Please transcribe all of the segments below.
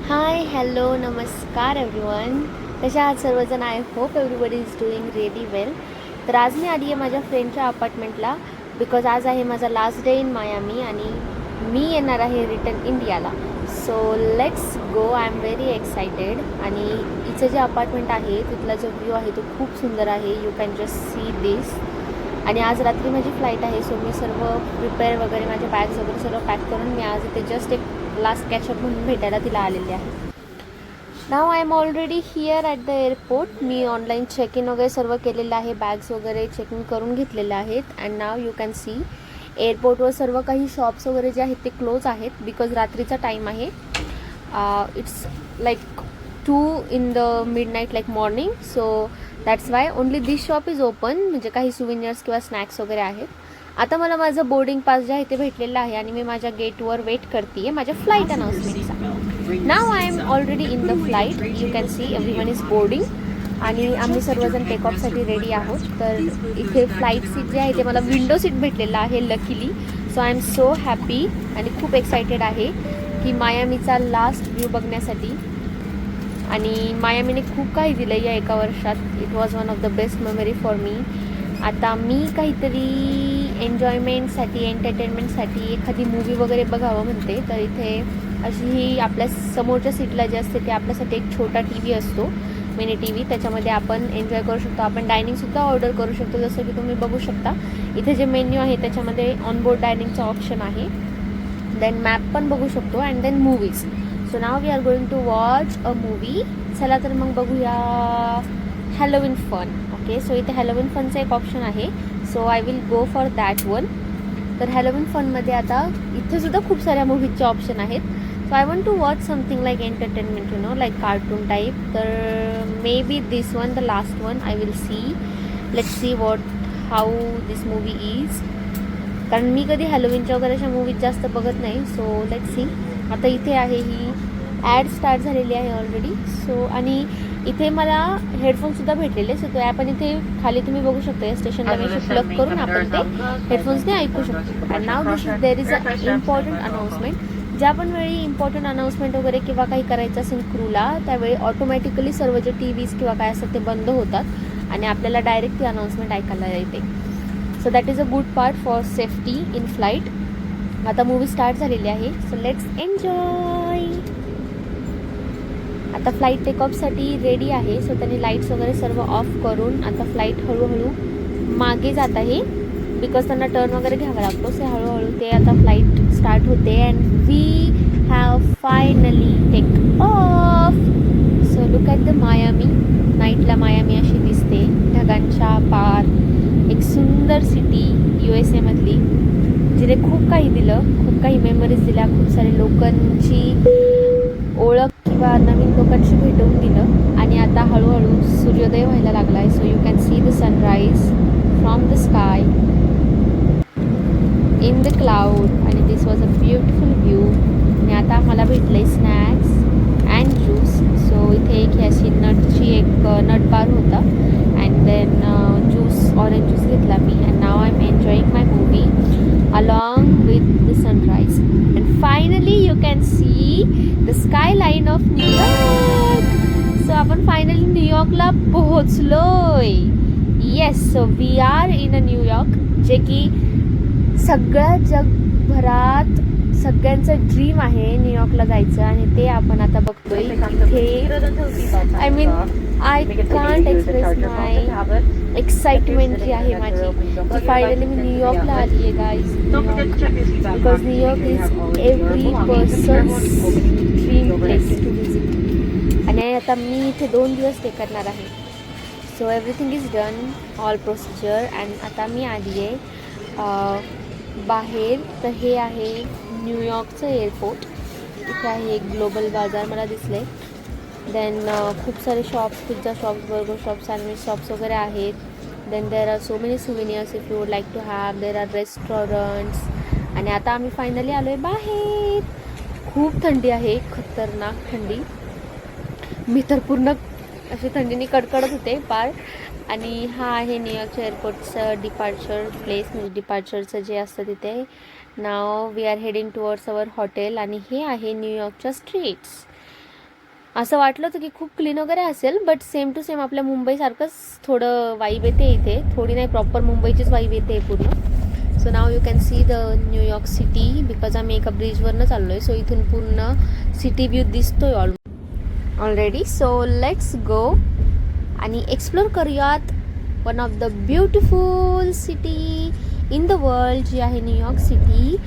Hi hello नमस्कार everyone. कशा आहात सर्वजण? I hope everybody is doing really well. तर आज मी आली आहे माझ्या फ्रेंडच्या अपार्टमेंटला बिकॉज आज आहे माझा लास्ट डे इन मायामी आणि मी येणार आहे रिटर्न इंडियाला. So let's go. I am very excited. आणि इचं जे अपार्टमेंट आहे तिथला जो व्ह्यू आहे तो खूप सुंदर आहे. You can just see this. आणि आज रात्री माझी फ्लाईट आहे. सो मी सर्व प्रिपेअर वगैरे माझे बॅग्स वगैरे सर्व पॅक करून मी आज इथे जस्ट एक लास्ट कॅचअप म्हणून भेटायला तिला आलेली आहे. Now I am already here at the airport. मी ऑनलाईन चेक इन वगैरे सर्व केलेलं आहे. बॅग्स वगैरे चेक इन करून घेतलेले आहेत. And now you can C एअरपोर्टवर सर्व काही शॉप्स वगैरे जे आहेत ते क्लोज आहेत बिकॉज रात्रीचा टाईम आहे. It's like 2 in the midnight like morning. So that's why only this shop is open. म्हणजे काही सुविनियर्स किंवा स्नॅक्स वगैरे आहेत. आता मला माझं बोर्डिंग पास जे आहे ते भेटलेलं आहे आणि मी माझ्या गेटवर वेट करते आहे माझ्या फ्लाईट अनाउन्समेंटचा. Now I am already in the flight. You can see everyone is boarding आणि आम्ही सर्वजण टेकऑफसाठी रेडी आहोत. तर इथे फ्लाईट सीट जे आहे ते मला विंडो सीट भेटलेलं आहे luckily. So I am so happy आणि खूप एक्सायटेड आहे की मायामीचा लास्ट व्ह्यू बघण्यासाठी. आणि मायामीने खूप काही दिलं या एका वर्षात. It was one of the best memory for me. आता मी काहीतरी एन्जॉयमेंटसाठी एंटरटेनमेंटसाठी एखादी मूवी वगैरे बघावं म्हणते. तर इथे अशी ही आपल्या समोरच्या सीटला जे असते ते आपल्यासाठी एक छोटा टी व्ही असतो, मिनी टी व्ही. त्याच्यामध्ये आपण एन्जॉय करू शकतो. आपण डायनिंगसुद्धा ऑर्डर करू शकतो. जसं की तुम्ही बघू शकता इथे जे मेन्यू आहे त्याच्यामध्ये ऑनबोर्ड डायनिंगचा ऑप्शन आहे. देन मॅप पण बघू शकतो and then movies. So now we are going to watch a movie. चला तर मग बघूया हॅलोविन फन. ओके, सो इथे हॅलोविन फनचं एक ऑप्शन आहे. So I will go for that one. तर हॅलोविन फनमध्ये आता इथेसुद्धा खूप साऱ्या मूवीजचे ऑप्शन आहेत. So I want to watch something like entertainment like cartoon type. तर may be this one the last one I will see. Let's see what how this movie is. कारण मी कधी हॅलोविनच्या वगैरे अशा मूवीज जास्त बघत नाही. So let's see. आता इथे आहे ही ॲड स्टार्ट झालेली आहे ऑलरेडी. सो आणि इथे मला हेडफोन्ससुद्धा भेटलेले. सो तो ॲप आणि इथे खाली तुम्ही बघू शकता या स्टेशनला मी प्लग करून आपण ते हेडफोन्सने ऐकू शकतो. And now this is there is a important announcement. ज्या पण वेळी इम्पॉर्टंट अनाऊन्समेंट वगैरे किंवा काही करायचं असेल क्रूला त्यावेळी ऑटोमॅटिकली सर्व जे टी व्हीज किंवा काय असतात ते बंद होतात आणि आपल्याला डायरेक्ट ती अनाऊन्समेंट ऐकायला येते. So that is a good part for safety in flight. आता मूवी स्टार्ट झालेली आहे. So let's enjoy. आता फ्लाईट टेकऑफसाठी रेडी आहे. सो त्यांनी लाईट्स वगैरे सर्व ऑफ करून आता फ्लाईट हळूहळू मागे जात आहे बिकॉज त्यांना टर्न वगैरे घ्यावा लागतो. सो हळूहळू ते आता फ्लाईट स्टार्ट होते and we have finally take off. So look at the Miami. नाईटला मायामी अशी दिसते ढगांच्या पार. एक सुंदर सिटी USA मधली जिने खूप काही दिलं, खूप काही मेमरीज दिल्या, खूप सारे लोकांची ओळख किंवा नवीन लोकांशी भेटवून दिलं. आणि आता हळूहळू सूर्योदय व्हायला लागला आहे. So you can see the sunrise from the sky in the cloud आणि दिस वॉज अ ब्युटिफुल व्ह्यू. आणि आता मला भेटलं आहे स्नॅक्स अँड ज्यूस. सो इथे एक अशी नटची एक नट बार होता and then juice orange juice घेतला मी. And now I am enjoying my movie along with the sunrise and finally you can see the skyline of New York. So आपण finally न्यूयॉर्कला पोहोचलोय. Yes, so we are in a New York जे की सगळ्या जगभरात सगळ्यांचं ड्रीम आहे न्यूयॉर्कला जायचं आणि ते आपण आता बघतोय इथे. I mean I can't express my excitement जी आहे माझी की फायनली मी न्यूयॉर्कला आली आहे guys. Because New York is every person's dream place to visit. आणि आता मी इथे 2 दिवस स्टे करणार आहे. So everything is done, all procedure. And आता मी आली आहे बाहेर. तर हे आहे न्यूयॉर्कचं एअरपोर्ट. इथे आहे एक ग्लोबल बाजार मला दिसले. देन खूप सारे shops, pizza shops, burger shops, sandwich shops वगैरे आहेत. Then there are so many souvenirs if you would like to have. There are restaurants. आणि आता आम्ही फायनली आलो आहे बाहेर. खूप थंडी आहे, खतरनाक थंडी. मी तर पूर्ण अशी थंडीने कडकडत होते पार. आणि हा आहे न्यूयॉर्कच्या एअरपोर्टचं डिपार्चर प्लेस. म्हणजे डिपार्चरचं जे असतं तिथे. Now we are heading towards our hotel. आणि हे आहे न्यूयॉर्कच्या स्ट्रीट्स. असं वाटलं होतं की खूप क्लीन वगैरे असेल, बट सेम टू सेम आपल्या मुंबईसारखंच थोडं वाईब येते इथे. थोडी नाही, प्रॉपर मुंबईचीच वाईब येते पूर्ण. So now you can see the New York city because आम्ही एका ब्रिजवरनं चाललो आहे. सो इथून पूर्ण सिटी व्ह्यू दिसतोय ऑलरेडी. सो लेट्स गो आणि एक्सप्लोर करूयात one of the beautiful city in the world जी आहे न्यूयॉर्क सिटी.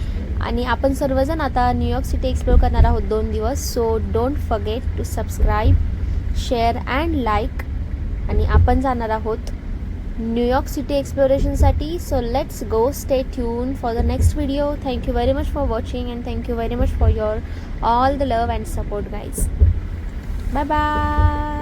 आणि आपण सर्वजण आता न्यूयॉर्क सिटी एक्सप्लोर करणार आहोत 2 दिवस. So don't forget to subscribe, share and like. आणि आपण जाणार आहोत न्यूयॉर्क सिटी एक्सप्लोरेशनसाठी. So let's go, stay tune for the next video. Thank you very much for watching and thank you very much for your all the love and support guys. Bye bye.